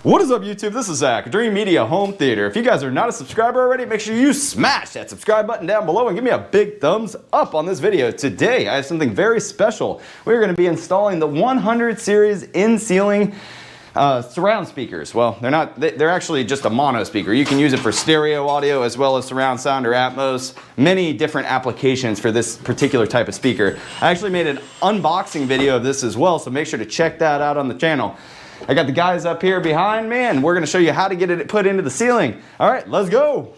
What is up, YouTube? This is Zach, Dreamedia Home Theater. If you guys are not a subscriber already, make sure you smash that subscribe button down below and give me a big thumbs up on this video. Today, I have something very special. We're going to be installing the 100 series in-ceiling surround speakers. Well, they're actually just a mono speaker. You can use it for stereo audio as well as surround sound or Atmos. Many different applications for this particular type of speaker. I actually made an unboxing video of this as well, so make sure to check that out on the channel. I got the guys up here behind me, and we're going to show you how to get it put into the ceiling. All right, let's go.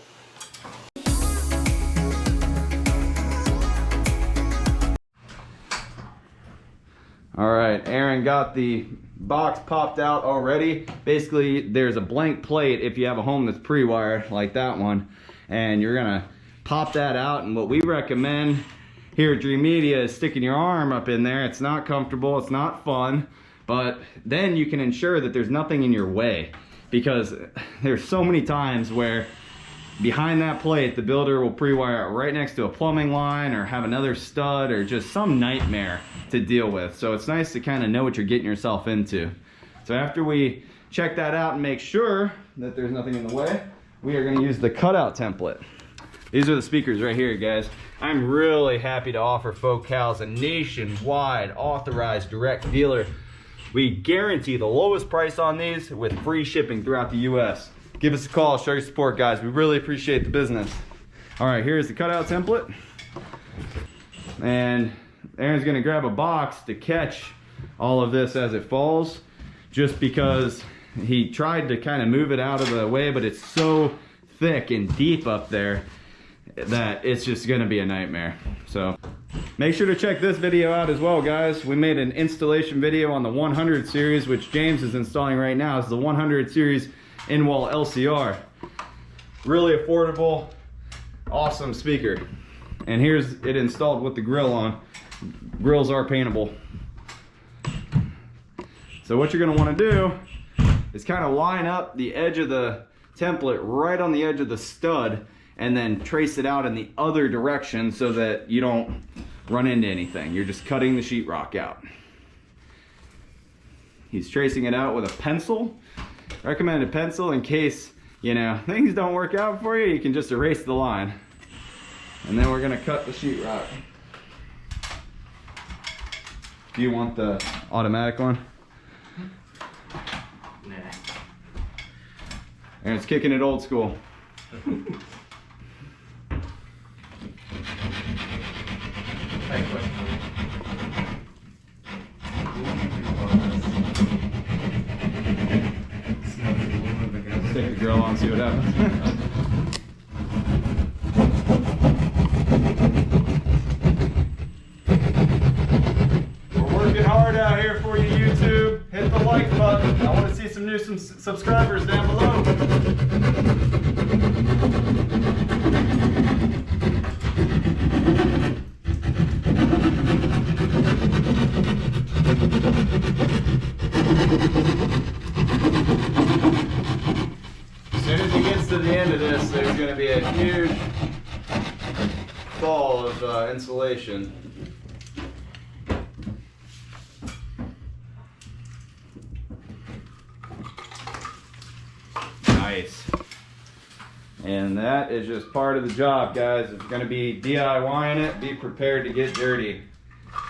All right, Aaron got the box popped out already. Basically, there's a blank plate if you have a home that's pre-wired like that one, and you're going to pop that out. And what we recommend here at Dreamedia is sticking your arm up in there. It's not comfortable, it's not fun. But then you can ensure that there's nothing in your way, because there's so many times where behind that plate the builder will pre-wire it right next to a plumbing line or have another stud or just some nightmare to deal with. So it's nice to kind of know what you're getting yourself into. So after we check that out and make sure that there's nothing in the way, we are going to use the cutout template. These are the speakers right here, guys. I'm really happy to offer Focals a nationwide authorized direct dealer. We guarantee the lowest price on these with free shipping throughout the US. Give us a call, show your support, guys. We really appreciate the business. All right, here's the cutout template. And Aaron's gonna grab a box to catch all of this as it falls, just because he tried to kind of move it out of the way, but it's so thick and deep up there that it's just gonna be a nightmare. So make sure to check this video out as well, guys. We made an installation video on the 100 series, which James is installing right now. It's the 100 series in-wall LCR. Really affordable, awesome speaker. And here's it installed with the grill on. Grills are paintable. So what you're gonna wanna do is kind of line up the edge of the template right on the edge of the stud, and then trace it out in the other direction so that you don't run into anything. You're just cutting the sheetrock out. He's tracing it out with a pencil. Recommend a pencil in case, you know, things don't work out for you. You can just erase the line. And then we're gonna cut the sheetrock. Do you want the automatic one? Nah. Aaron's kicking it old school. Take the grill on and see what happens. We're working hard out here for you, YouTube. Hit the like button. I want to see some new subscribers down below. As soon as he gets to the end of this, there's going to be a huge fall of insulation. Nice. And that is just part of the job, guys. If you're going to be DIYing it, be prepared to get dirty.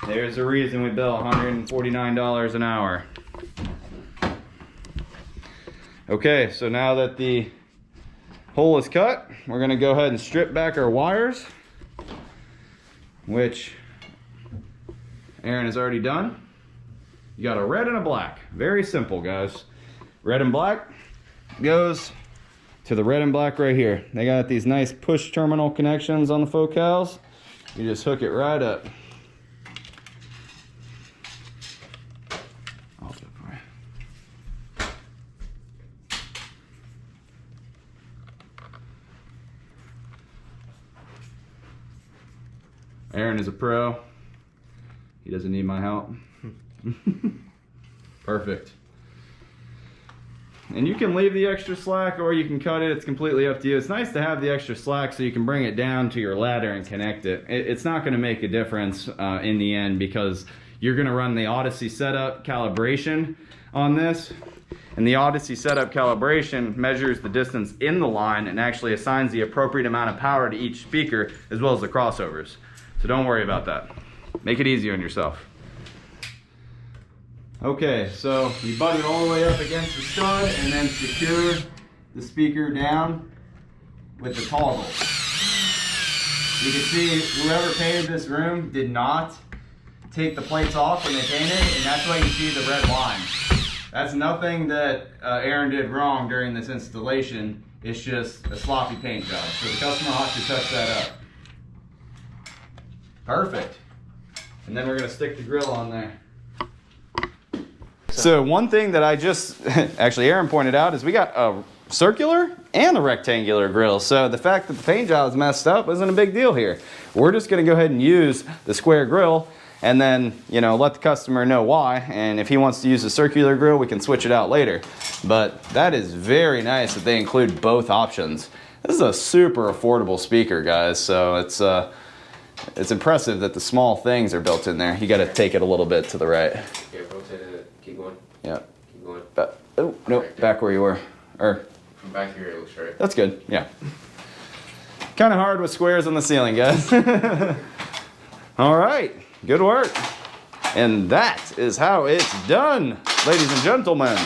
There's a reason we bill $149 an hour. Okay, so now that the hole is cut, we're going to go ahead and strip back our wires, which Aaron has already done. You got a red and a black. Very simple, guys. Red and black goes to the red and black right here. They got these nice push terminal connections on the Focals. You just hook it right up. Aaron is a pro. He doesn't need my help. Perfect. And you can leave the extra slack or you can cut it. It's completely up to you. It's nice to have the extra slack so you can bring it down to your ladder and connect it. It's not going to make a difference in the end, because you're going to run the Odyssey setup calibration on this, And the Odyssey setup calibration measures the distance in the line and actually assigns the appropriate amount of power to each speaker as well as the crossovers. So don't worry about that. Make it easy on yourself. Okay, so you butt it all the way up against the stud and then secure the speaker down with the toggle. You can see whoever painted this room did not take the plates off when they painted, and that's why you see the red line. That's nothing that Aaron did wrong during this installation. It's just a sloppy paint job. So the customer will have to touch that up. Perfect. And then we're gonna stick the grill on there. So one thing that I just, actually Aaron pointed out, is we got a circular and a rectangular grill. So the fact that the paint job is messed up isn't a big deal here. We're just gonna go ahead and use the square grill and then, you know, let the customer know why. And if he wants to use the circular grill, we can switch it out later. But that is very nice that they include both options. This is a super affordable speaker, guys. So it's impressive that the small things are built in there. You got to take it a little bit to the right. Yeah, rotate it. Keep going. Yeah. Keep going. Oh, nope, right back where you were. Or from back here, it looks right. That's good, yeah. Kind of hard with squares on the ceiling, guys. All right, good work. And that is how it's done, ladies and gentlemen.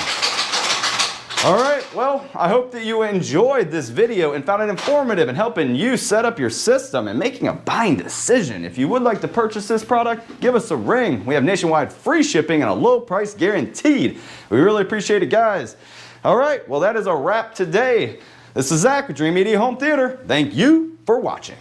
All right, well, I hope that you enjoyed this video and found it informative in helping you set up your system and making a buying decision. If you would like to purchase this product, give us a ring. We have nationwide free shipping and a low price guaranteed. We really appreciate it, guys. All right, well, that is a wrap today. This is Zach with Dreamedia Home Theater. Thank you for watching.